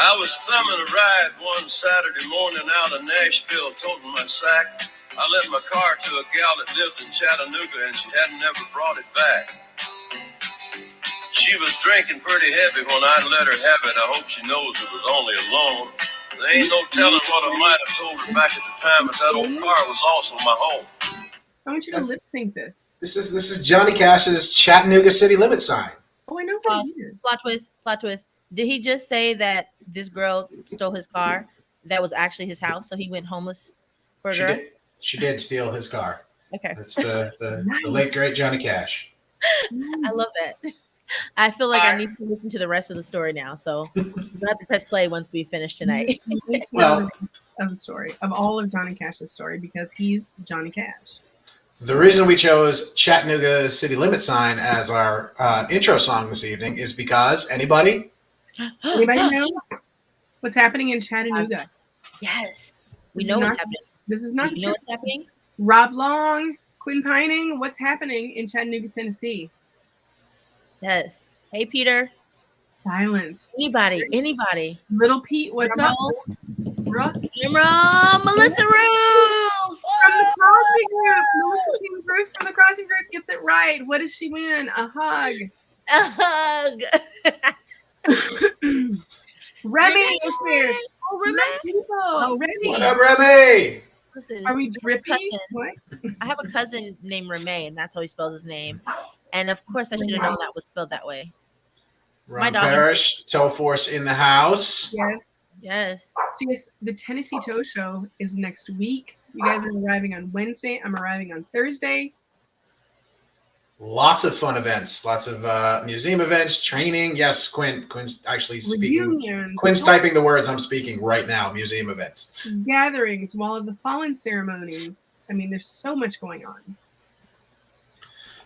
I was thumbing a ride one Saturday morning out of Nashville, toting my sack. I lent my car to a gal that lived in Chattanooga, and she hadn't ever brought it back. She was drinking pretty heavy when I let her have it. I hope she knows it was only a loan. There ain't no telling what I might have told her back at the time, but that old car was also my home. I want you to lip sync this. This is Johnny Cash's Chattanooga city limit sign. Oh, I know what it is. Plot twist. Did he just say that this girl stole his car that was actually his house, so he went homeless for a girl? She did steal his car. Okay. That's the Nice. late, great Johnny Cash. I love that. I feel like I need to listen to the rest of the story now, so we'll have to press play once we finish tonight. Well, of the story, of all of Johnny Cash's story, because he's Johnny Cash. The reason we chose Chattanooga City Limit Sign as our intro song this evening is because anybody know what's happening in Chattanooga? Yes, we know what's happening. This is not you know what's happening. Rob Long, Quinn Pining. What's happening in Chattanooga, Tennessee? Yes. Hey, Peter. Silence. Anybody. Little Pete, what's up? Jim Roll, Melissa Roof. From the Crossing Group. Melissa King's Roof from the Crossing Group gets it right. What does she win? A hug. A hug. Remy is here. Oh, Remy. Oh, Remy. What up, Remy? Listen, are we drippy? What? I have a cousin named Remy, and that's how he spells his name. And of course, I should have known that was spelled that way. Ron Parrish, Toe Force in the house. Yes. So yes, the Tennessee Toe Show is next week. You guys are arriving on Wednesday. I'm arriving on Thursday. Lots of fun events, lots of museum events, training. Yes, Quinn's actually speaking. Reunions. Quinn's typing the words I'm speaking right now. Museum events, gatherings, Wall of the Fallen ceremonies. I mean, there's so much going on.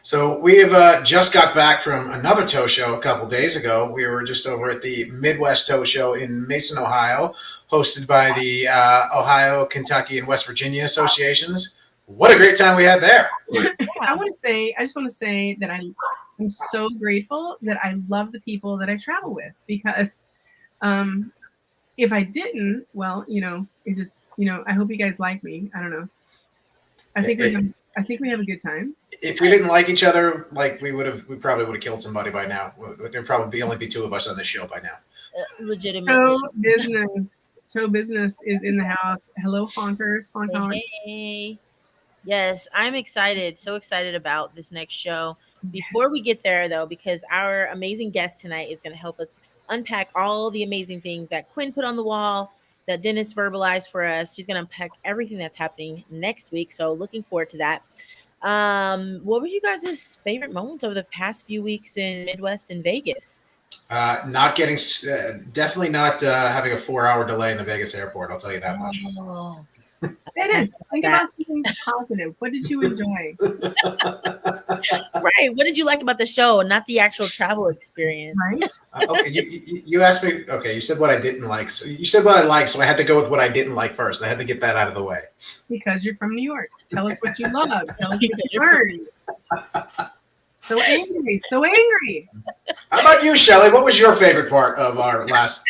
So we have just got back from another toe show a couple days ago. We were just over at the Midwest Toe Show in Mason, Ohio, hosted by the Ohio, Kentucky, and West Virginia associations. What a great time we had there. I just want to say that I'm so grateful that I love the people that I travel with, because if I didn't, well, it just, I hope you guys like me. I don't know. I think we have a good time. If we didn't like each other, like we probably would have killed somebody by now. There'd probably only be two of us on this show by now. Legitimately. Toe business is in the house. Hello, honkers. Honk. Hey. Yes, I'm excited. So excited about this next show. Before we get there, though, because our amazing guest tonight is going to help us unpack all the amazing things that Quinn put on the wall, that Dennis verbalized for us. She's going to unpack everything that's happening next week. So looking forward to that. What were you guys' favorite moments over the past few weeks in Midwest and Vegas? Definitely not having a 4-hour delay in the Vegas airport. I'll tell you that much. Oh. Dennis, think about something positive. What did you enjoy? Right. What did you like about the show, not the actual travel experience? Right. Okay. You asked me. Okay. You said what I didn't like. So you said what I liked. So I had to go with what I didn't like first. I had to get that out of the way. Because you're from New York. Tell us what you love. Tell us what you learned. So angry. How about you, Shelley? What was your favorite part of our last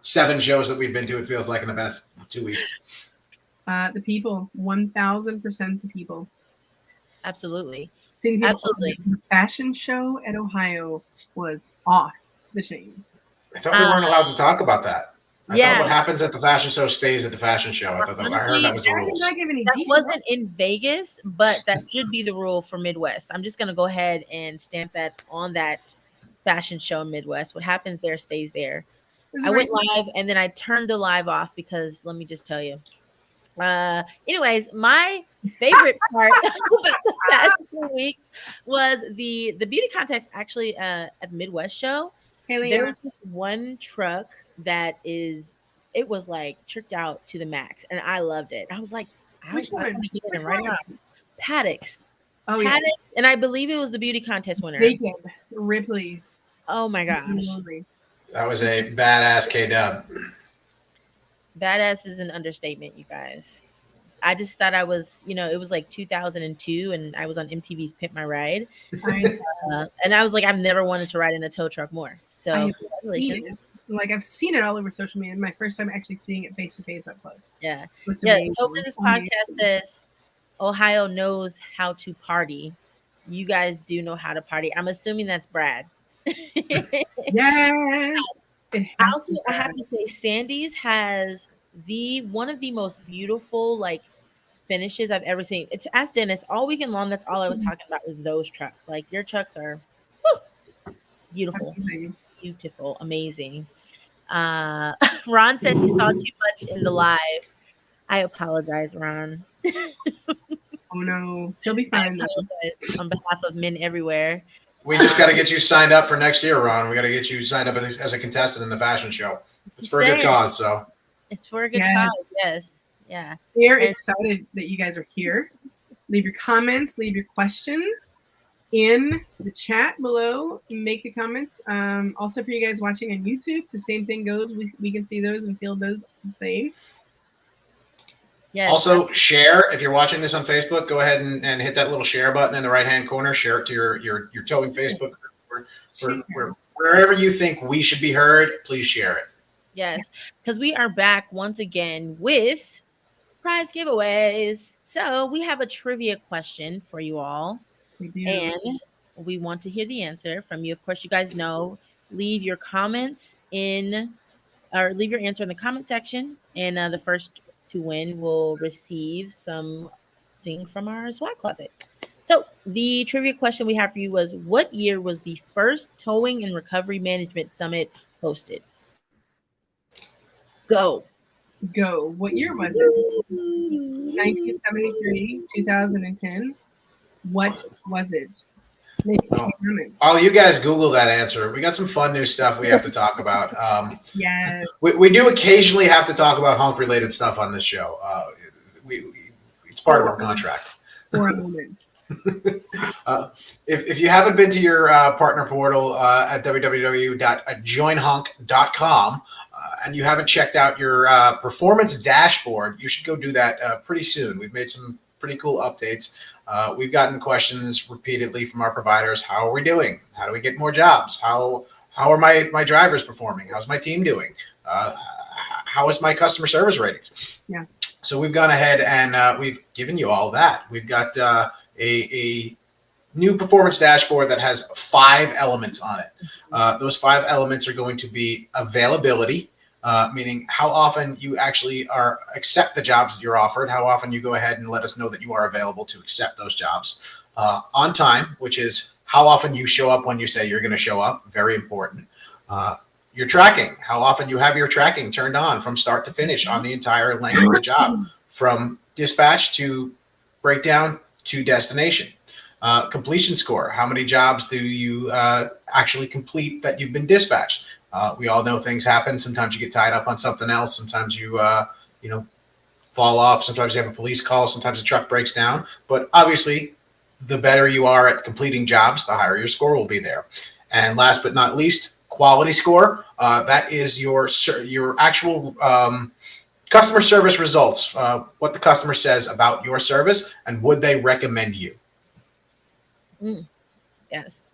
7 shows that we've been to? It feels like in the past 2 weeks. The people, 1,000% the people. Absolutely. Seeing people. Absolutely. The fashion show at Ohio was off the chain. I thought we weren't allowed to talk about that. I Yeah. thought what happens at the fashion show stays at the fashion show. I thought I heard that was the rules. That wasn't in Vegas, but that should be the rule for Midwest. I'm just going to go ahead and stamp that on that fashion show in Midwest. What happens there stays there. I went live and then I turned the live off because let me just tell you. Anyways, my favorite part about the past 2 weeks was the beauty contest actually at the Midwest show. There was this one truck that it was like tricked out to the max, and I loved it. I was like, Which one? Paddocks. Oh, Paddocks, yeah. And I believe it was the beauty contest winner. Jacob Ripley. Oh my gosh. That was a badass KDub. Badass is an understatement, you guys. I just thought I was, it was like 2002 and I was on MTV's Pimp My Ride. And I was like, I've never wanted to ride in a tow truck more. So congratulations. I've seen it all over social media. My first time actually seeing it face to face up close. Yeah. Yeah. Tow Business Podcast says Ohio knows how to party. You guys do know how to party. I'm assuming that's Brad. Yes. Also, I have to say, Sandy's has one of the most beautiful like finishes I've ever seen. It's Ask Dennis all weekend long. That's all I was talking about with those trucks. Like your trucks are beautiful, beautiful, amazing. Ron says he saw too much in the live. I apologize, Ron. Oh no, he'll be fine. On behalf of men everywhere. We just got to get you signed up for next year, Ron. We got to get you signed up as a contestant in the fashion show. It's for a good cause, so. It's for a good cause, yes. Yeah. We're excited that you guys are here. Leave your comments, leave your questions in the chat below. Make the comments. Also, for you guys watching on YouTube, the same thing goes. We can see those and feel those the same. Yes. Also, share. If you're watching this on Facebook, go ahead and hit that little share button in the right-hand corner. Share it to your towing Facebook. Wherever you think we should be heard, please share it. Yes, because we are back once again with prize giveaways. So we have a trivia question for you all. We do. And we want to hear the answer from you. Of course, you guys know, leave your comments leave your answer in the comment section. And the first to win will receive something from our swag closet. So the trivia question we have for you was, what year was the first Towing and Recovery Management Summit hosted? Go. What year was it? 1973, 2010. What was it? While you guys Google that answer, we got some fun new stuff we have to talk about. Yes. We do occasionally have to talk about honk-related stuff on this show. It's part of our contract. For a moment. If you haven't been to your partner portal at www.joinhonk.com and you haven't checked out your performance dashboard, you should go do that pretty soon. We've made some pretty cool updates. We've gotten questions repeatedly from our providers. How are we doing? How do we get more jobs? How are my drivers performing? How's my team doing? How is my customer service ratings? Yeah. So we've gone ahead and we've given you all that. We've got a new performance dashboard that has 5 elements on it. Those 5 elements are going to be availability, meaning how often you actually accept the jobs that you're offered, how often you go ahead and let us know that you are available to accept those jobs. On time, which is how often you show up when you say you're going to show up, very important. Your tracking, how often you have your tracking turned on from start to finish on the entire length of the job, from dispatch to breakdown to destination. Completion score, how many jobs do you actually complete that you've been dispatched? We all know things happen. Sometimes you get tied up on something else. Sometimes you fall off. Sometimes you have a police call. Sometimes a truck breaks down. But obviously, the better you are at completing jobs, the higher your score will be there. And last but not least, quality score. That is your actual customer service results, what the customer says about your service, and would they recommend you? Yes.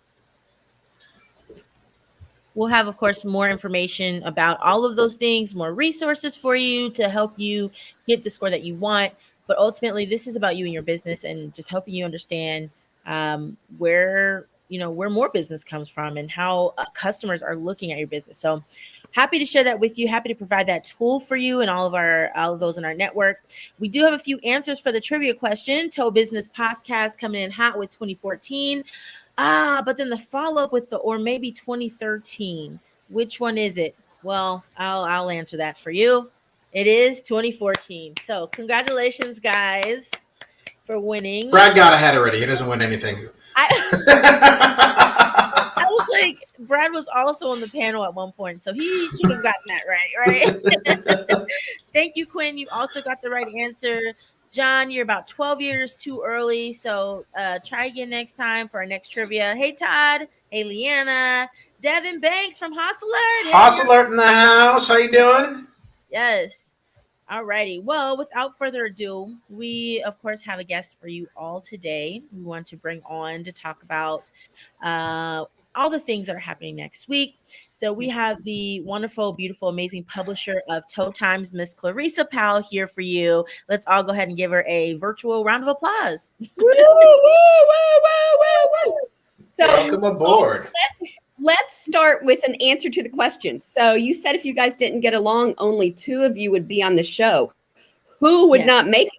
We'll have, of course, more information about all of those things, more resources for you to help you get the score that you want. But ultimately, this is about you and your business and just helping you understand where more business comes from and how customers are looking at your business. So happy to share that with you. Happy to provide that tool for you and all of those in our network. We do have a few answers for the trivia question. Tow Business Podcast coming in hot with 2014. But then the follow-up with or maybe 2013. Which one is it? Well, I'll answer that for you. It is 2014. So congratulations, guys, for winning. Brad got ahead already. He doesn't win anything. I was like, Brad was also on the panel at one point, so he should have gotten that right? Thank you, Quinn. You also got the right answer. John, you're about 12 years too early, so try again next time for our next trivia. Hey, Todd. Hey, Leanna. Devin Banks from Hoss Alert. Hoss Alert in the house. How you doing? Yes. Alrighty. Well, without further ado, we of course have a guest for you all today. We want to bring on to talk about all the things that are happening next week. So we have the wonderful, beautiful, amazing publisher of Toe Times, Miss Clarissa Powell, here for you. Let's all go ahead and give her a virtual round of applause. Woo, woo, woo, woo, woo, woo. So Welcome aboard. let's start with an answer to the question. So you said if you guys didn't get along, only 2 of you would be on the show. Who would not make it?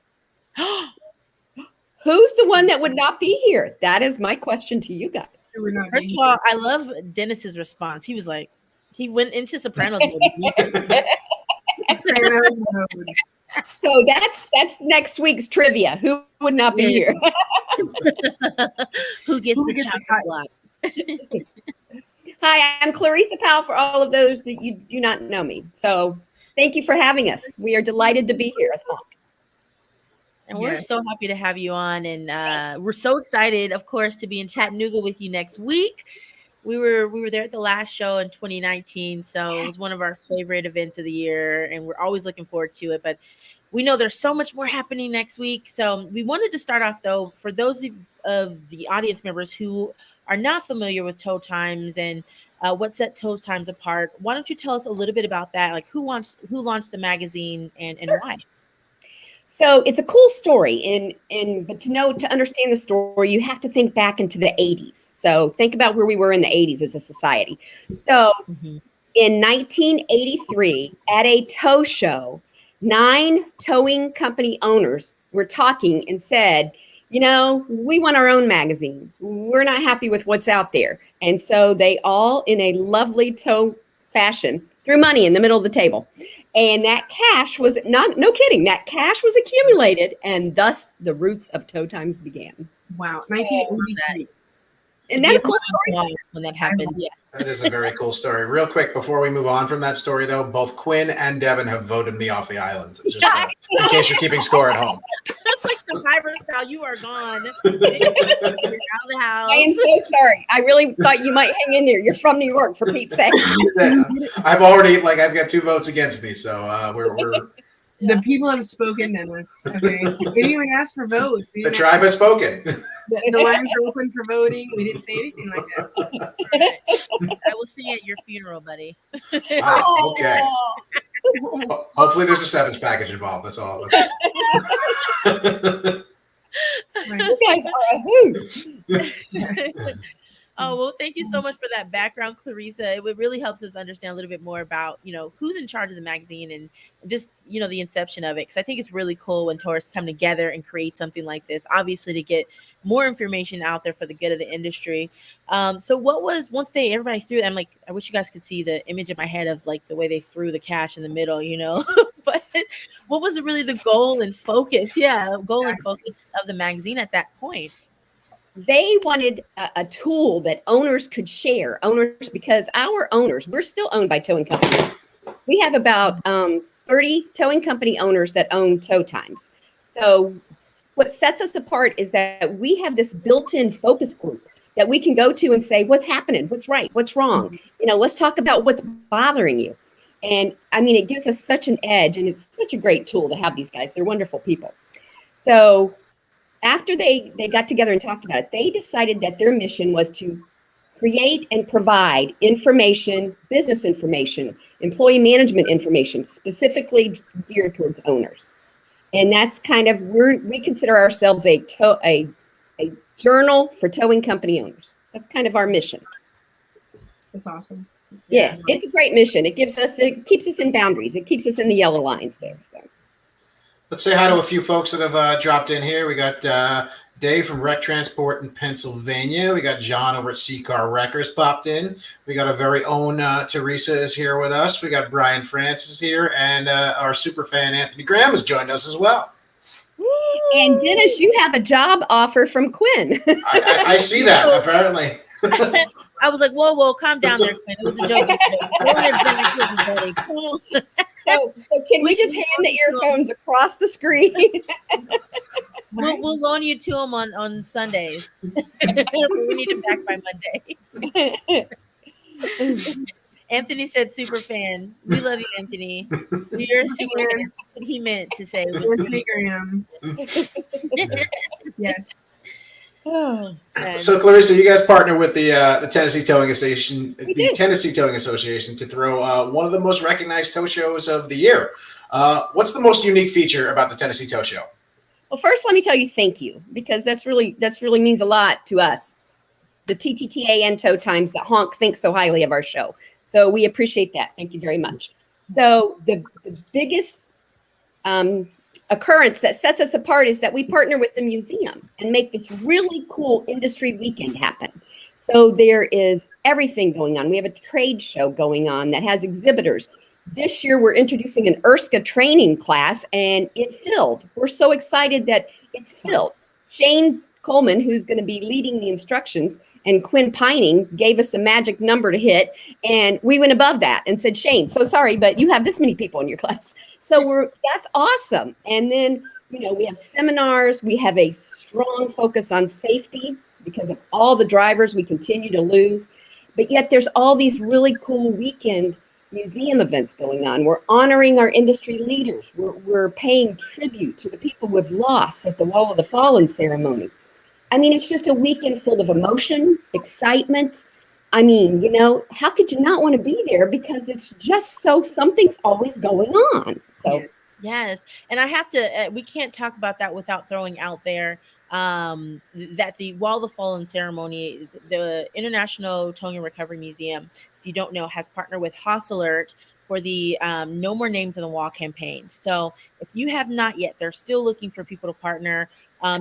Who's the one that would not be here? That is my question to you guys. First of all, I love Dennis's response. He was like, he went into Sopranos mode. So that's next week's trivia. Who would not be here? Who gets the chocolate block? Hi, I'm Clarissa Powell for all of those that you do not know me. So thank you for having us. We are delighted to be here at HONK. And we're so happy to have you on. And we're so excited, of course, to be in Chattanooga with you next week. We were there at the last show in 2019. So it was one of our favorite events of the year. And we're always looking forward to it. But we know there's so much more happening next week. So we wanted to start off, though, for those of the audience members who are not familiar with Toe Times and what set Toe Times apart. Why don't you tell us a little bit about that? Like who launched the magazine and why? So it's a cool story, but to understand the story, you have to think back into the 80s. So think about where we were in the 80s as a society. So in 1983, at a tow show, 9 towing company owners were talking and said, you know, we want our own magazine. We're not happy with what's out there. And so they all, in a lovely tow fashion, threw money in the middle of the table. And that cash was no kidding. That cash was accumulated, and thus the roots of Toe Times began. Wow, 1983. Isn't that a cool story? When that happened, yes. That is a very cool story. Real quick, before we move on from that story, though, both Quinn and Devin have voted me off the island. Just in case you're keeping score at home. That's like Survivor style. You are gone. You're out of the house. I am so sorry. I really thought you might hang in there. You're from New York, for Pete's sake. I've got 2 votes against me, so we're The people have spoken, Dennis. Okay, we didn't even ask for votes. the tribe has spoken. The lines are open for voting. We didn't say anything like that. Right. I will see you at your funeral, buddy. Wow, okay. Hopefully, there's a 7s package involved. That's all. Right. You guys are a hoot. Yes. Oh, well, thank you so much for that background, Clarissa. It really helps us understand a little bit more about, who's in charge of the magazine and just, the inception of it. Because I think it's really cool when tourists come together and create something like this, obviously to get more information out there for the good of the industry. So what was, everybody threw it, I'm like, I wish you guys could see the image in my head of like the way they threw the cash in the middle, but what was really the goal and focus? Yeah, goal and focus of the magazine at that point. They wanted a tool that owners could share. Because our owners, we're still owned by towing companies. We have about 30 towing company owners that own Toe Times. So what sets us apart is that we have this built-in focus group that we can go to and say, what's happening? What's right? What's wrong? Let's talk about what's bothering you. And I mean, it gives us such an edge, and it's such a great tool to have these guys. They're wonderful people. So after they got together and talked about it, they decided that their mission was to create and provide information, business information, employee management information, specifically geared towards owners. And that's kind of, we consider ourselves a journal for towing company owners. That's kind of our mission. That's awesome. Yeah, it's a great mission. It keeps us in boundaries. It keeps us in the yellow lines there. So. Let's say hi to a few folks that have dropped in here. We got Dave from Rec Transport in Pennsylvania. We got John over at C-Car Wreckers popped in. We got our very own Teresa is here with us. We got Brian Francis here, and our super fan Anthony Graham has joined us as well. And Dennis, you have a job offer from Quinn. I see that, apparently. I was like, whoa, calm down there, Quinn. It was a joke. So can we just hand the earphones across the screen? We'll loan you to them on Sundays. We need them back by Monday. Anthony said super fan. We love you, Anthony. You're a super fan. That's what he meant to say. Anthony Graham. Yes. Oh, man. So Clarissa, you guys partner with the Tennessee Towing Association, do. Tennessee Towing Association, to throw one of the most recognized tow shows of the year. What's the most unique feature about the Tennessee Tow Show? Well, first, let me tell you thank you, because that's really means a lot to us, the TTTA and Tow Times, that Honk thinks so highly of our show. So we appreciate that. Thank you very much. So the biggest occurrence that sets us apart is that we partner with the museum and make this really cool industry weekend happen. So there is everything going on. We have a trade show going on that has exhibitors. This year, we're introducing an ERSCA training class, and it filled. We're so excited that it's filled. Shane Coleman, who's going to be leading the instructions, and Quinn Pining gave us a magic number to hit, and we went above that and said, Shane, so sorry, but you have this many people in your class. So that's awesome. And then, we have seminars. We have a strong focus on safety because of all the drivers we continue to lose. But yet there's all these really cool weekend museum events going on. We're honoring our industry leaders. We're paying tribute to the people we've lost at the Wall of the Fallen ceremony. I mean, it's just a weekend filled of emotion, excitement. I mean, how could you not want to be there? Because it's just something's always going on. So yes. And I have to, we can't talk about that without throwing out there that the Wall of the Fallen ceremony, the International Towing and Recovery Museum, if you don't know, has partnered with Hoss Alert for the No More Names on the Wall campaign. So if you have not yet, they're still looking for people to partner.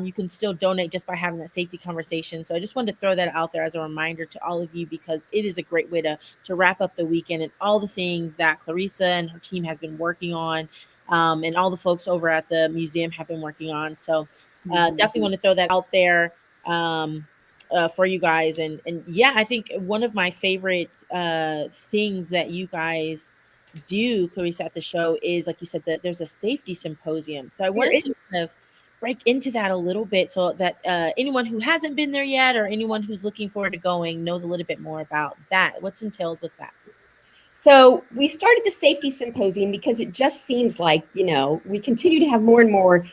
You can still donate just by having that safety conversation. So I just wanted to throw that out there as a reminder to all of you, because it is a great way to wrap up the weekend and all the things that Clarissa and her team has been working on, and all the folks over at the museum have been working on. So definitely want to throw that out there for you guys. And yeah, I think one of my favorite things that you guys do, Clarissa, at the show is, like you said, that there's a safety symposium. So I wanted to kind of break into that a little bit so that anyone who hasn't been there yet, or anyone who's looking forward to going, knows a little bit more about that. What's entailed with that? So we started the safety symposium because it just seems like, we continue to have more and more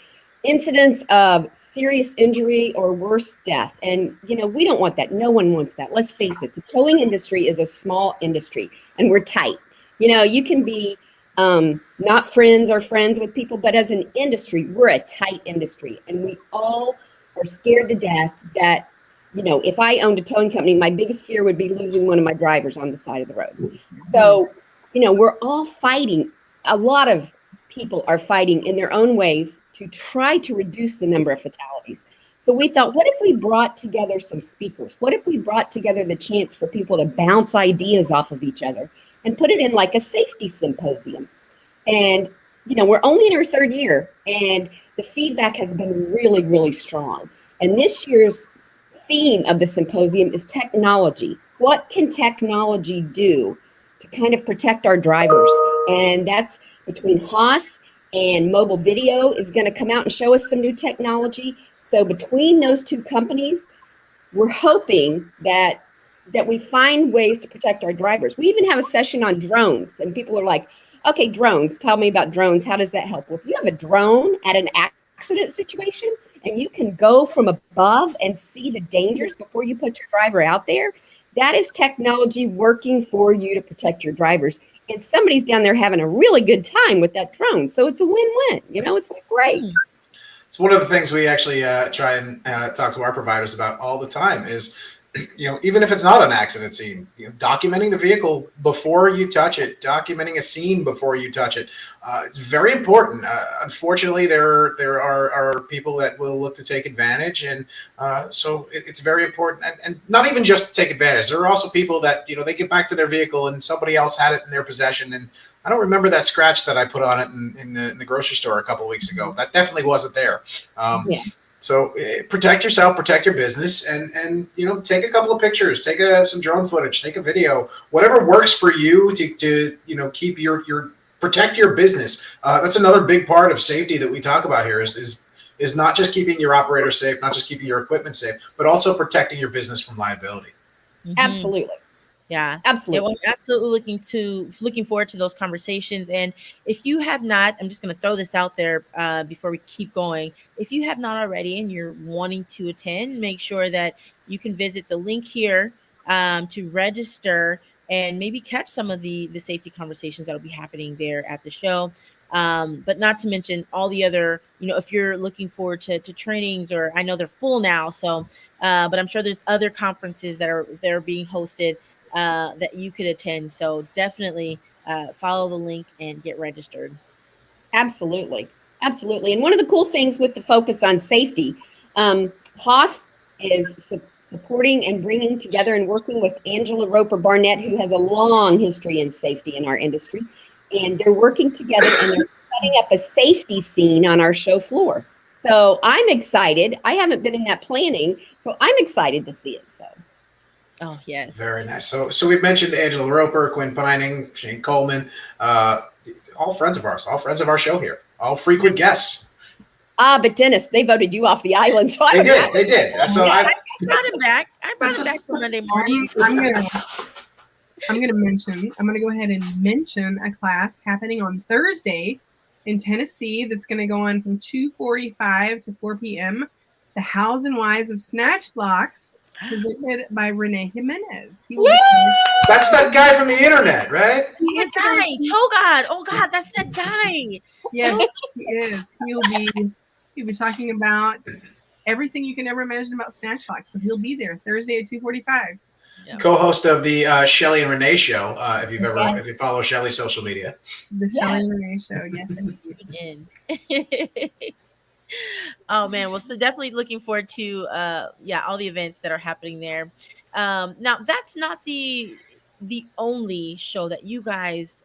incidents of serious injury or worse, death. And, we don't want that. No one wants that. Let's face it. The towing industry is a small industry, and we're tight. You can be not friends or friends with people, but as an industry, we're a tight industry, and we all are scared to death that, if I owned a towing company, my biggest fear would be losing one of my drivers on the side of the road. So, we're all fighting. A lot of people are fighting in their own ways to try to reduce the number of fatalities. So we thought, what if we brought together some speakers? What if we brought together the chance for people to bounce ideas off of each other and put it in like a safety symposium? And, we're only in our third year, and the feedback has been really, really strong. And this year's theme of the symposium is technology. What can technology do to kind of protect our drivers? And that's between Hoss and Mobile Video is going to come out and show us some new technology. So between those two companies, we're hoping that we find ways to protect our drivers. We even have a session on drones, and people are like, okay, drones, tell me about drones. How does that help? Well, if you have a drone at an accident situation and you can go from above and see the dangers before you put your driver out there, that is technology working for you to protect your drivers. And somebody's down there having a really good time with that drone. So it's a win-win. It's like, great. It's one of the things we actually try and talk to our providers about all the time is, even if it's not an accident scene, documenting the vehicle before you touch it, documenting a scene before you touch it. It's very important. Unfortunately, there are people that will look to take advantage, and so it's very important. And not even just to take advantage. There are also people that they get back to their vehicle and somebody else had it in their possession, and I don't remember that scratch that I put on it in the grocery store a couple of weeks ago. That definitely wasn't there. Yeah. So protect yourself, protect your business, and take a couple of pictures, take some drone footage, take a video, whatever works for you to keep your protect your business. That's another big part of safety that we talk about here is not just keeping your operator safe, not just keeping your equipment safe, but also protecting your business from liability. Absolutely. Yeah, Absolutely. I'm absolutely looking forward to those conversations. And if you have not, I'm just going to throw this out there before we keep going. If you have not already and you're wanting to attend, make sure that you can visit the link here to register and maybe catch some of the safety conversations that will be happening there at the show. But not to mention all the other, if you're looking forward to trainings, or I know they're full now, so but I'm sure there's other conferences that are being hosted that you could attend. So definitely follow the link and get registered. Absolutely. Absolutely. And one of the cool things with the focus on safety, Haas is supporting and bringing together and working with Angela Roper Barnett, who has a long history in safety in our industry. And they're working together and they're setting up a safety scene on our show floor. So I'm excited. I haven't been in that planning, so I'm excited to see it. So. Oh, yes. Very nice. So we've mentioned Angela Roper, Quinn Pining, Shane Coleman, all friends of ours, all friends of our show here, all frequent guests. But Dennis, they voted you off the island. So They did. So I brought him back. I brought him back for Monday morning. I'm gonna go ahead and mention a class happening on Thursday in Tennessee that's going to go on from 2:45 to 4 p.m. The Hows and Whys of Snatch Blocks, presented by Renee Jimenez. That's that guy from the internet, right? He is that guy. Togod. Oh God, that's that guy. Yes, he is. He'll be talking about everything you can ever imagine about Snatch Blocks. So he'll be there Thursday at 2:45. Yep. Co-host of the Shelly and Renee show. If you follow Shelly's social media, the Shelly and Renee show. Yes, oh man, well, so definitely looking forward to all the events that are happening there. Now that's not the only show that you guys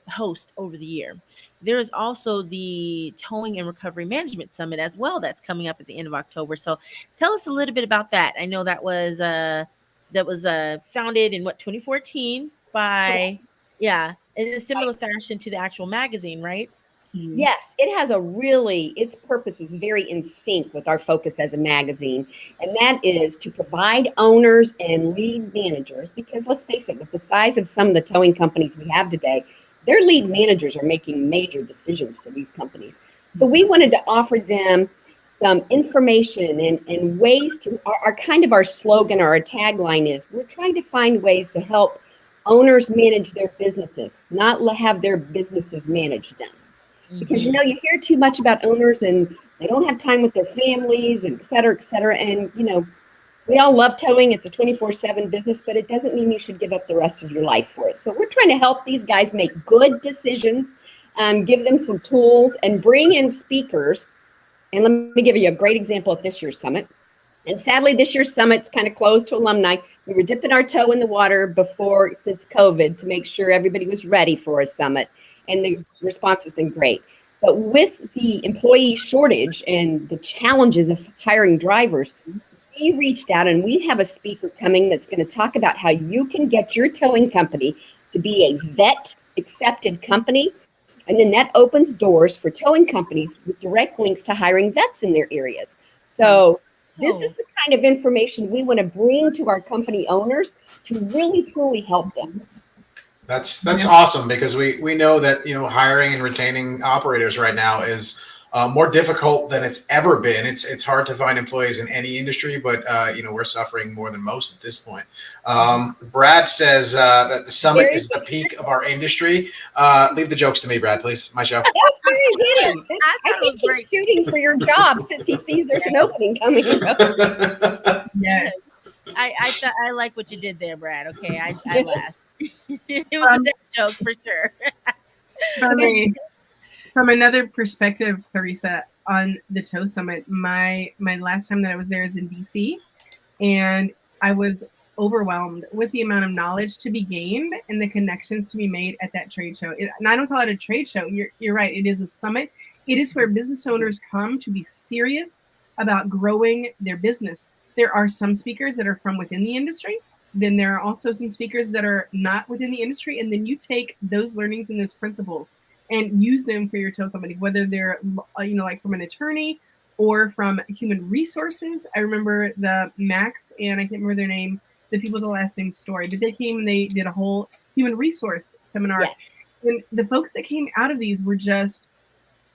host over the year. There is also the Towing and Recovery Management Summit as well that's coming up at the end of October. So tell us a little bit about that. I know that was founded in 2014 by in a similar fashion to the actual magazine, right? Yes, its purpose is very in sync with our focus as a magazine. And that is to provide owners and lead managers, because let's face it, with the size of some of the towing companies we have today, their lead managers are making major decisions for these companies. So we wanted to offer them some information and ways to, our slogan, our tagline is, we're trying to find ways to help owners manage their businesses, not have their businesses manage them. Because, you hear too much about owners and they don't have time with their families, and et cetera, et cetera. And, we all love towing. It's a 24/7 business, but it doesn't mean you should give up the rest of your life for it. So we're trying to help these guys make good decisions, give them some tools, and bring in speakers. And let me give you a great example at this year's summit. And sadly, this year's summit's kind of closed to alumni. We were dipping our toe in the water since COVID to make sure everybody was ready for a summit. And the response has been great. But with the employee shortage and the challenges of hiring drivers, we reached out and we have a speaker coming that's going to talk about how you can get your towing company to be a vet accepted company. And then that opens doors for towing companies with direct links to hiring vets in their areas. So this is the kind of information we want to bring to our company owners to really, truly help them. That's awesome, because we know that hiring and retaining operators right now is more difficult than it's ever been. It's hard to find employees in any industry, but we're suffering more than most at this point. Brad says that the summit is the peak of our industry. Leave the jokes to me, Brad, please. My show. That's very good. I think he's shooting for your job since he sees there's an opening coming. So. Yes. I like what you did there, Brad. Okay, I laughed. It was a joke for sure. From another perspective, Clarissa, on the Tow Summit, my last time that I was there is in DC, and I was overwhelmed with the amount of knowledge to be gained and the connections to be made at that trade show. And I don't call it a trade show. You're right. It is a summit. It is where business owners come to be serious about growing their business. There are some speakers that are from within the industry. Then there are also some speakers that are not within the industry. And then you take those learnings and those principles and use them for your tow company, whether they're, like from an attorney or from human resources. I remember the Max, and I can't remember their name, the people with the last name Story, but they came and they did a whole human resource seminar. Yes. And the folks that came out of these were just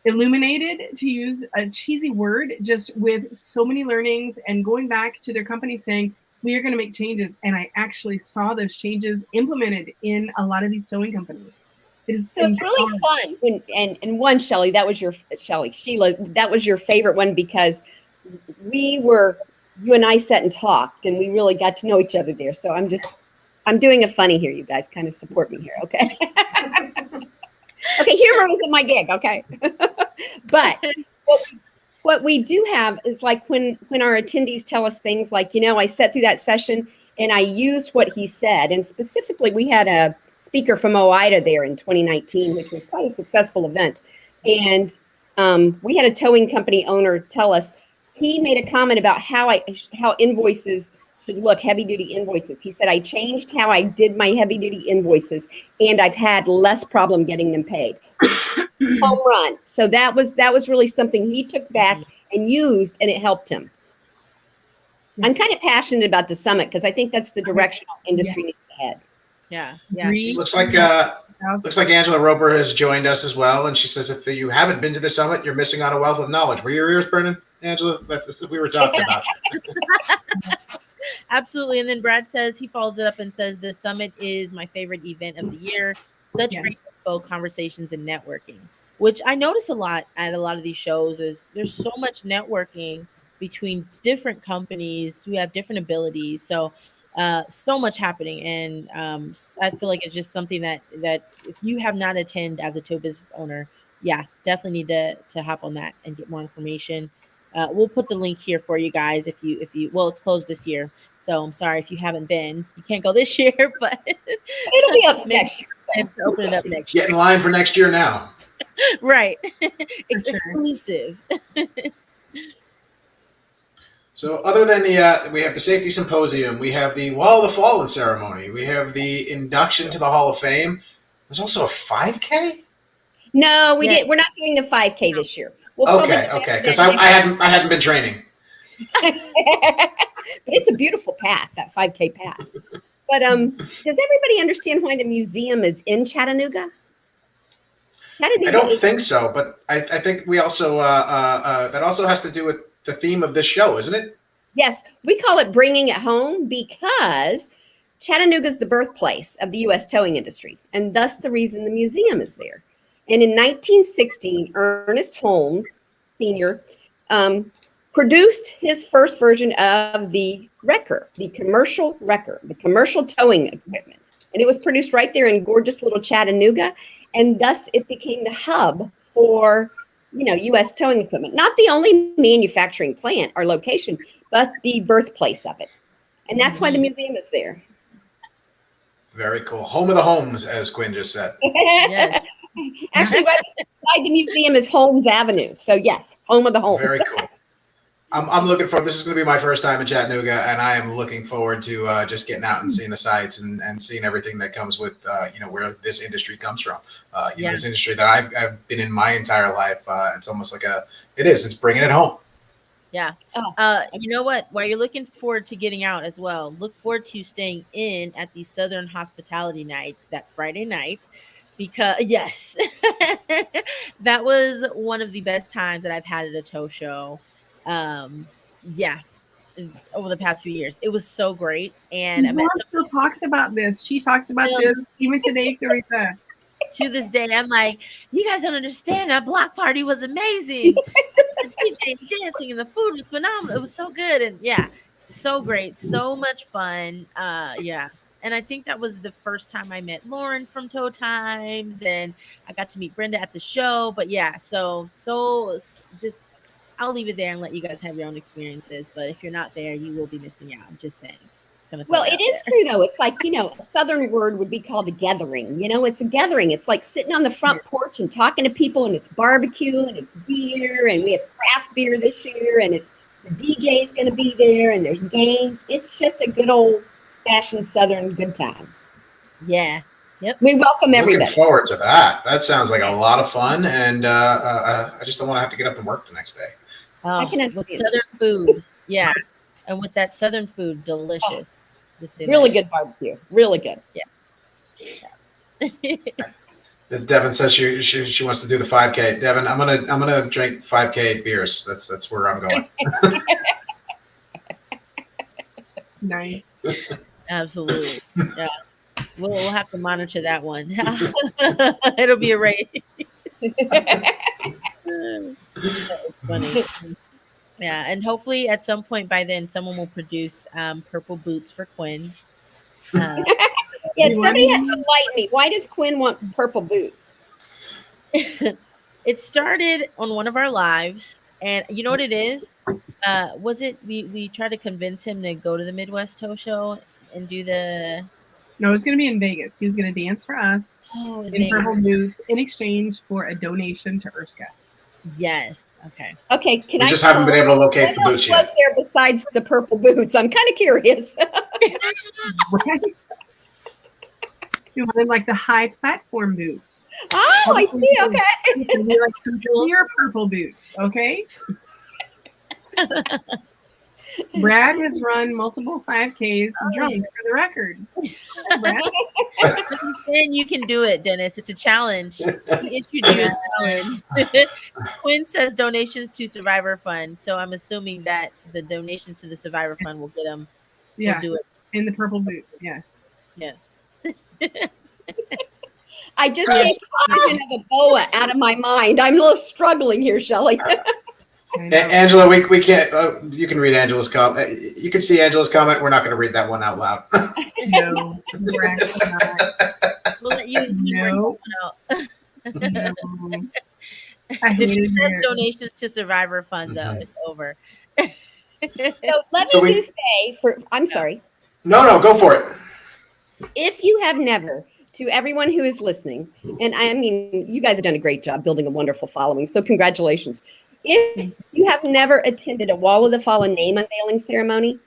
illuminated, to use a cheesy word, just with so many learnings and going back to their company saying, we are going to make changes. And I actually saw those changes implemented in a lot of these towing companies. So it's really fun when and one, Shelley, that was your Sheila, that was your favorite one because you and I sat and talked and we really got to know each other there. So I'm doing a funny here, you guys kind of support me here, okay? Okay, humor isn't my gig, okay? But what we do have is like when our attendees tell us things like, I sat through that session and I used what he said. And specifically, we had a speaker from OIDA there in 2019, which was quite a successful event. And we had a towing company owner tell us, he made a comment about how invoices should look, heavy-duty invoices. He said, I changed how I did my heavy-duty invoices, and I've had less problem getting them paid. Home run. So that was really something he took back and used, and it helped him. I'm kind of passionate about the summit because I think that's the direction our industry needs to head. Yeah. Looks like Angela Roper has joined us as well, and she says if you haven't been to the summit, you're missing out a wealth of knowledge. Were your ears burning, Angela? We were talking about you. Absolutely. And then Brad says, he follows it up and says, the summit is my favorite event of the year. Such great info, conversations, and networking, which I notice a lot at a lot of these shows is there's so much networking between different companies who have different abilities. So so much happening. And I feel like it's just something that if you have not attended as a tow business owner, definitely need to hop on that and get more information. We'll put the link here for you guys if you it's closed this year. So I'm sorry if you haven't been. You can't go this year, but it'll be up next year. And open it up next year. Get in line for next year now. Right. It's exclusive. So other than we have the safety symposium, we have the Wall of the Fallen ceremony, we have the induction to the Hall of Fame. There's also a 5K? No, we're not doing the 5K this year. Okay, because I hadn't been training. It's a beautiful path, that 5K path. But does everybody understand why the museum is in Chattanooga? I don't think so, but I think we also that also has to do with the theme of this show, isn't it? Yes, we call it Bringing It Home because Chattanooga is the birthplace of the U.S. towing industry, and thus the reason the museum is there. And in 1916, Ernest Holmes, Sr., produced his first version of the wrecker, the commercial wrecker, the commercial towing equipment. And it was produced right there in gorgeous little Chattanooga. And thus it became the hub for, U.S. towing equipment. Not the only manufacturing plant or location, but the birthplace of it. And that's why the museum is there. Very cool. Home of the homes, as Quinn just said. Yes. Actually, right beside the museum is Holmes Avenue. So yes, home of the homes. Very cool. I'm looking forward. This is going to be my first time in Chattanooga, and I am looking forward to just getting out and seeing the sights and seeing everything that comes with where this industry comes from. This industry that I've been in my entire life. It's almost like it's bringing it home. Yeah. You know what? While you're looking forward to getting out as well, look forward to staying in at the Southern Hospitality Night that Friday night. Because yes, that was one of the best times that I've had at a tow show. Over the past few years, it was so great. And Mom still talks about this. She talks about this even today, Teresa. To this day, I'm like, you guys don't understand. That block party was amazing. The DJ dancing and the food was phenomenal. It was so good and so great, so much fun. And I think that was the first time I met Lauren from Tow Times, and I got to meet Brenda at the show. But so just I'll leave it there and let you guys have your own experiences. But if you're not there, you will be missing out. I'm just saying. Well, it is true, though. It's like, a Southern word would be called a gathering. It's a gathering. It's like sitting on the front porch and talking to people, and it's barbecue and it's beer, and we have craft beer this year, and it's the DJ's going to be there, and there's games. It's just a good old-fashioned Southern good time. Yeah. Yep. We welcome everybody. Looking forward to that. That sounds like a lot of fun, and I just don't want to have to get up and work the next day. I can with Southern food. Yeah. And with that Southern food, delicious. Just say Really that. good barbecue. Really good. Devin says she wants to do the 5K. Devin, I'm gonna drink 5K beers. That's where I'm going. Nice. Absolutely. Yeah. We'll have to monitor that one. It'll be a race. It's funny. Yeah, and hopefully at some point by then someone will produce purple boots for Quinn. Yeah, somebody has to enlighten me. Why does Quinn want purple boots? It started on one of our lives, and you know what it is? Was it we tried to convince him to go to the Midwest Toe Show and do the No, it was going to be in Vegas. He was going to dance for us in purple boots in exchange for a donation to Erska. Yes. Okay. Okay, can We I just haven't been able to locate the boots what else yet. was there besides the purple boots? I'm kind of curious. Right? We wanted like the high platform boots. Oh, I see. Okay. We like some clear purple boots. Okay. Brad has run multiple 5Ks drunk, for the record. Brad? Then you can do it, Dennis. It's a challenge. He issued you a challenge. Quinn says donations to Survivor Fund, so I'm assuming that the donations to the Survivor Fund will get him. Yeah, We'll do it. in the purple boots. Yes. Yes. I just can't get the vision of a boa out of my mind. I'm a little struggling here, Shelley. Angela, we can't. You can read Angela's comment. You can see Angela's comment. We're not going to read that one out loud. No, we're actually not. We'll let you No. out. No. I hated her. Donations to Survivor Fund, though. It's over. So let me just say, I'm sorry. No, go for it. If you have never, to everyone who is listening, and I mean, you guys have done a great job building a wonderful following, so congratulations. If you have never attended a Wall of the Fallen name unveiling ceremony,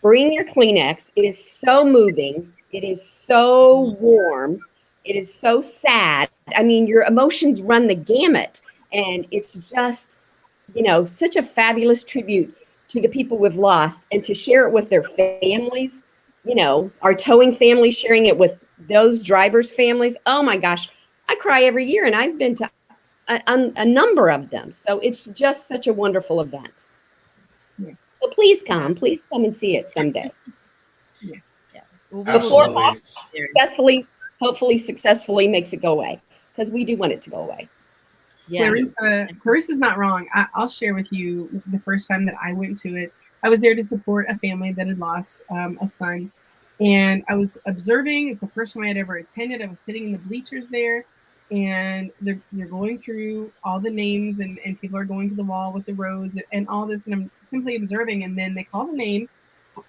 bring your Kleenex. It is so moving. It is so warm. It is so sad. I mean, your emotions run the gamut, and it's just, such a fabulous tribute to the people we've lost, and to share it with their families. Our towing family sharing it with those drivers' families. Oh my gosh, I cry every year, and I've been to a number of them. So it's just such a wonderful event. Yes. So please come and see it someday. Yes. Yeah. Before HONK hopefully successfully makes it go away, because we do want it to go away. Yeah. Clarissa's not wrong. I'll share with you the first time that I went to it. I was there to support a family that had lost a son, and I was observing. It's the first time I had ever attended. I was sitting in the bleachers there, and they're going through all the names, and people are going to the wall with the rose and all this, and I'm simply observing. And then they called a name,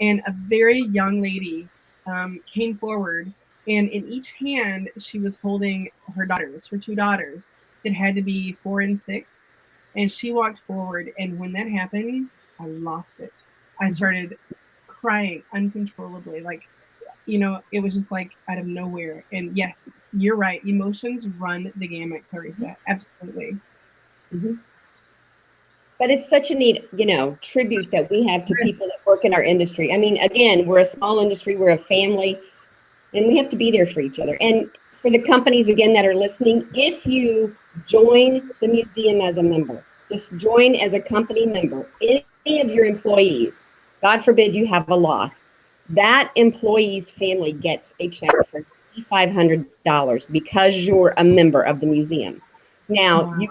and a very young lady came forward, and in each hand she was holding her two daughters that had to be 4 and 6, and she walked forward, and when that happened, I lost it. I started crying uncontrollably. It was just like out of nowhere. And yes, you're right. Emotions run the gamut, Clarissa. Absolutely. Mm-hmm. But it's such a neat, tribute that we have to people that work in our industry. I mean, again, we're a small industry, we're a family, and we have to be there for each other. And for the companies, again, that are listening, if you join the museum as a member, just join as a company member, any of your employees, God forbid you have a loss, that employee's family gets a check for $500 because you're a member of the museum. Now, wow.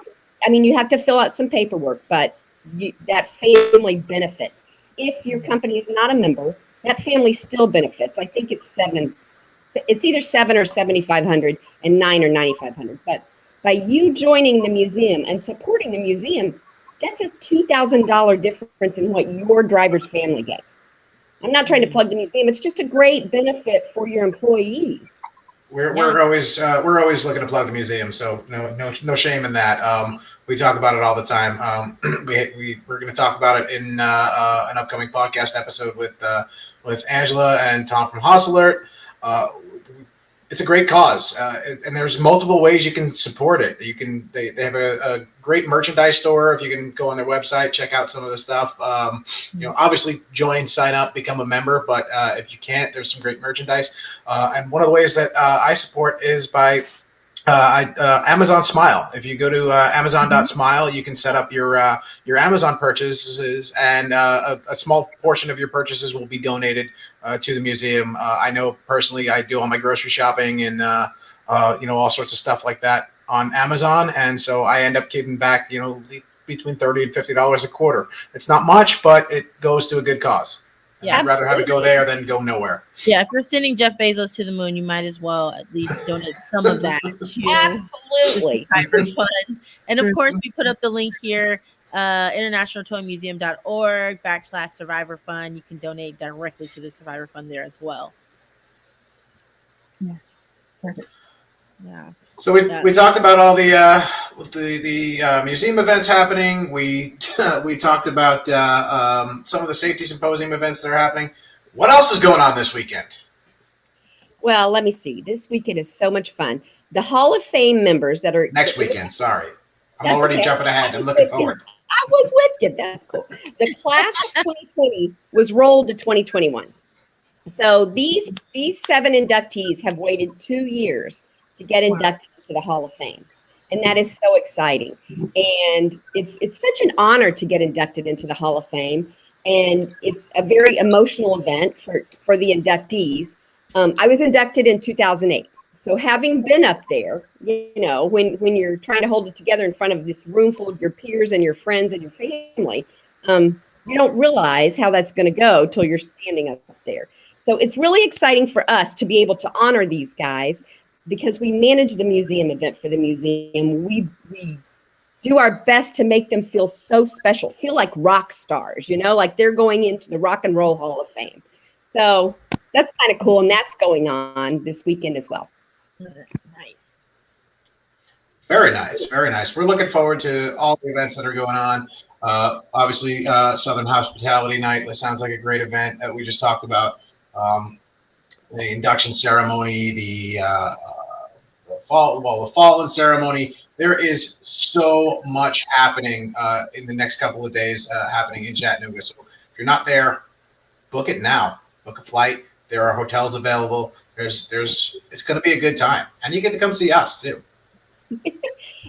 You have to fill out some paperwork, but that family benefits. If your company is not a member, that family still benefits. I think it's either $7 or $7,500 and $9 or $9,500. But by you joining the museum and supporting the museum, that's a $2,000 difference in what your driver's family gets. I'm not trying to plug the museum. It's just a great benefit for your employees. We're always looking to plug the museum, so no shame in that. We talk about it all the time. We're going to talk about it in an upcoming podcast episode with Angela and Tom from Hoss Alert. it's a great cause, and there's multiple ways you can support it. They have a great merchandise store. If you can go on their website, check out some of the stuff. Obviously join, sign up, become a member. But if you can't, there's some great merchandise. And one of the ways that I support is by Amazon Smile. If you go to Amazon.smile, you can set up your Amazon purchases, and a small portion of your purchases will be donated to the museum. I know personally, I do all my grocery shopping and all sorts of stuff like that on Amazon, and so I end up giving back between $30 and $50 a quarter. It's not much, but it goes to a good cause. Yeah, I'd rather have it go there than go nowhere. Yeah, if you're sending Jeff Bezos to the moon, you might as well at least donate some of that to Absolutely. the Survivor Fund. And of course, we put up the link here, internationaltoymuseum.org/Survivor Fund. You can donate directly to the Survivor Fund there as well. Yeah, perfect. Yeah. So we talked about all the museum events happening. We talked about some of the safety symposium events that are happening. What else is going on this weekend? Well, let me see. This weekend is so much fun. The Hall of Fame members that are Next weekend. Sorry, I'm That's already okay. jumping ahead. I'm looking forward. I was with you. That's cool. The class of 2020 was rolled to 2021. So these 7 inductees have waited 2 years to get inducted into the Hall of Fame. And that is so exciting. And it's such an honor to get inducted into the Hall of Fame. And it's a very emotional event for the inductees. I was inducted in 2008. So having been up there, when you're trying to hold it together in front of this room full of your peers and your friends and your family, you don't realize how that's going to go till you're standing up there. So it's really exciting for us to be able to honor these guys, because we manage the museum event for the museum. We do our best to make them feel so special, feel like rock stars, like they're going into the Rock and Roll Hall of Fame. So that's kind of cool. And that's going on this weekend as well. Nice. Very nice. Very nice. We're looking forward to all the events that are going on. Obviously, Southern Hospitality Night. That sounds like a great event that we just talked about. The induction ceremony, the Fallen ceremony. There is so much happening in the next couple of days happening in Chattanooga. So if you're not there, book it now. Book a flight. There are hotels available. It's going to be a good time, and you get to come see us too. And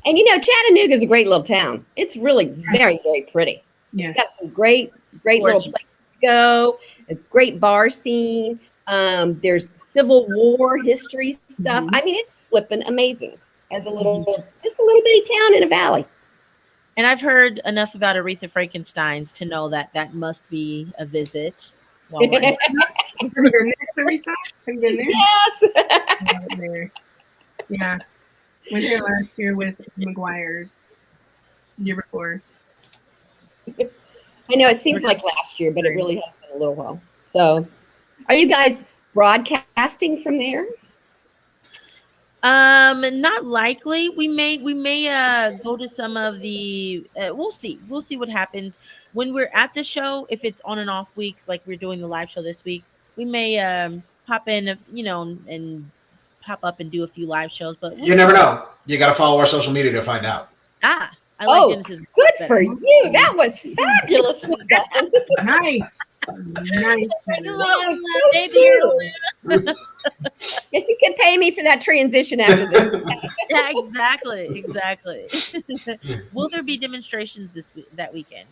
Chattanooga is a great little town. It's really very, very pretty. Yes. It's got some great little places to go. It's great bar scene. There's Civil War history stuff. I mean, it's flipping amazing as just a little bitty town in a valley. And I've heard enough about Aretha Frankenstein's to know that must be a visit. While we're Have you been there, Teresa? Have you been there? Yes. Yeah. Went there last year with McGuire's. Year before. I know it seems like last year, but it really has been a little while. So, are you guys broadcasting from there? Not likely. We may go to some of the. We'll see what happens when we're at the show. If it's on and off weeks, like we're doing the live show this week, we may pop in, and pop up and do a few live shows. But you never know. You got to follow our social media to find out. I like Dennis's. Good for you. That was fabulous. Nice. Yes, you can pay me for that transition after this. Yeah, exactly. Will there be demonstrations that weekend?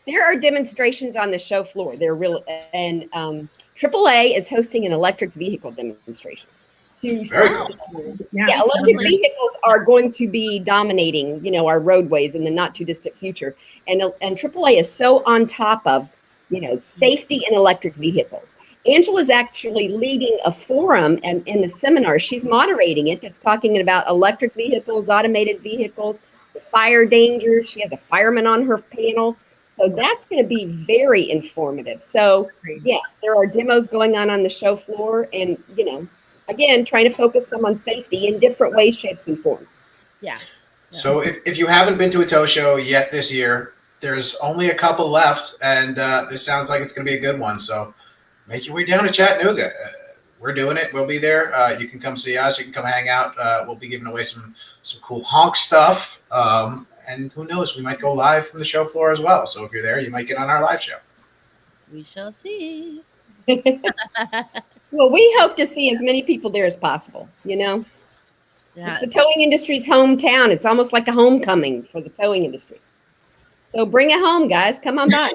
There are demonstrations on the show floor. They're real, and AAA is hosting an electric vehicle demonstration. Very cool. Yeah, electric vehicles are going to be dominating, our roadways in the not too distant future. And AAA is so on top of, safety in electric vehicles. Angela's actually leading a forum and in the seminar. She's moderating it. That's talking about electric vehicles, automated vehicles, the fire dangers. She has a fireman on her panel. So that's going to be very informative. So yes, there are demos going on the show floor, and, again, trying to focus some on safety in different ways, shapes, and forms. Yeah. So if you haven't been to a tow show yet this year, there's only a couple left, and this sounds like it's going to be a good one. So make your way down to Chattanooga. we're doing it. We'll be there. You can come see us. You can come hang out. We'll be giving away some cool honk stuff. And who knows, we might go live from the show floor as well. So if you're there, you might get on our live show. We shall see. Well, we hope to see as many people there as possible, you know? Yeah. It's the towing industry's hometown. It's almost like a homecoming for the towing industry. So bring it home, guys. Come on by.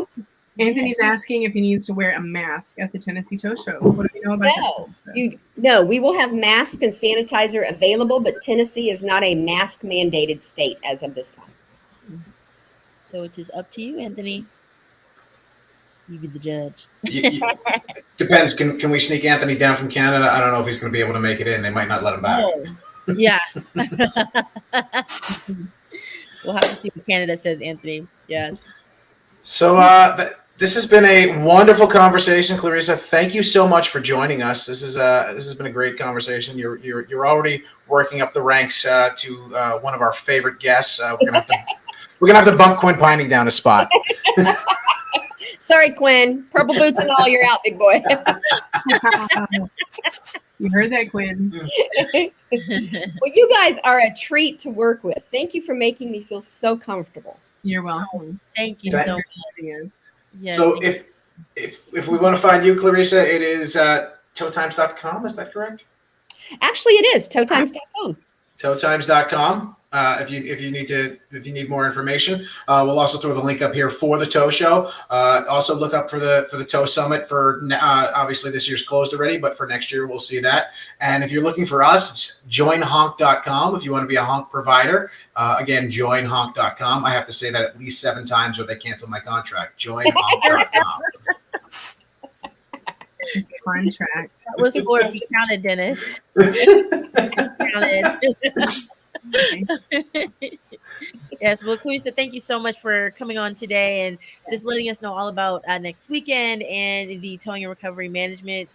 Anthony's asking if he needs to wear a mask at the Tennessee Tow Show. What do we know about that? No, we will have mask and sanitizer available, but Tennessee is not a mask mandated state as of this time. So it is up to you, Anthony. You be the judge. Depends. Can we sneak Anthony down from Canada? I don't know if he's going to be able to make it in. They might not let him back. Oh, yeah. We'll have to see what Canada says, Anthony. Yes. So this has been a wonderful conversation, Clarissa. Thank you so much for joining us. This has been a great conversation. You're already working up the ranks to one of our favorite guests. We're gonna have to bump Quinn Pining down a spot. Sorry, Quinn. Purple boots and all, you're out, big boy. You heard that, Quinn. Well, you guys are a treat to work with. Thank you for making me feel so comfortable. You're welcome. Thank you so much. Yes. Yes, So if we want to find you, Clarissa, it is towtimes.com. Is that correct? Actually, it is towtimes.com. Towtimes.com. If you need more information, we'll also throw the link up here for the tow show. Also look up for the tow summit for obviously this year's closed already, but for next year we'll see that. And if you're looking for us, it's joinhonk.com. If you want to be a honk provider, again, joinhonk.com. I have to say that at least 7 times or they cancel my contract. Joinhonk.com. Contract. That was for if you counted, Dennis. Counted. Yes, well, Clarissa, thank you so much for coming on today and just letting us know all about next weekend and the Towing and Recovery Management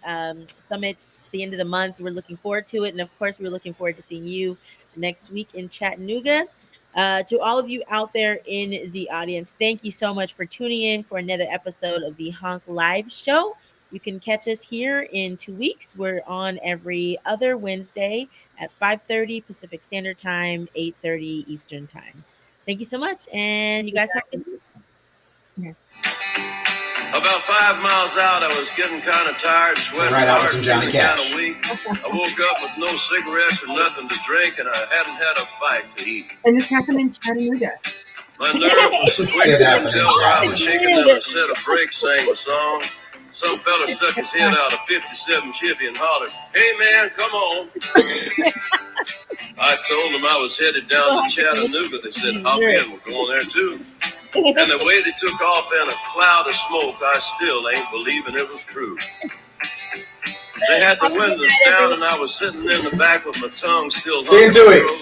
Summit at the end of the month. We're looking forward to it. And of course, we're looking forward to seeing you next week in Chattanooga. To all of you out there in the audience, thank you so much for tuning in for another episode of the Honk Live Show. You can catch us here in 2 weeks. We're on every other Wednesday at 5:30 Pacific Standard Time, 8:30 Eastern Time. Thank you so much, and you guys have a good week. Yes. About 5 miles out, I was getting kind of tired, sweating Right out hard, with some Johnny feeling kind Cash. of weak. I woke up with no cigarettes or nothing to drink, and I hadn't had a bite to eat. And this happened in Chattanooga. My nerves were so quick Did to happen in tell where I was Chattanooga. shaking that I said a break, sang the song. Some fella stuck his head out of 57 Chevy and hollered, "Hey man, come on." I told them I was headed down to Chattanooga. They said, "Hop in, we're going there too." And the way they took off in a cloud of smoke, I still ain't believing it was true. They had the windows down and I was sitting in the back with my tongue still See you in 2 hung in my weeks. throat.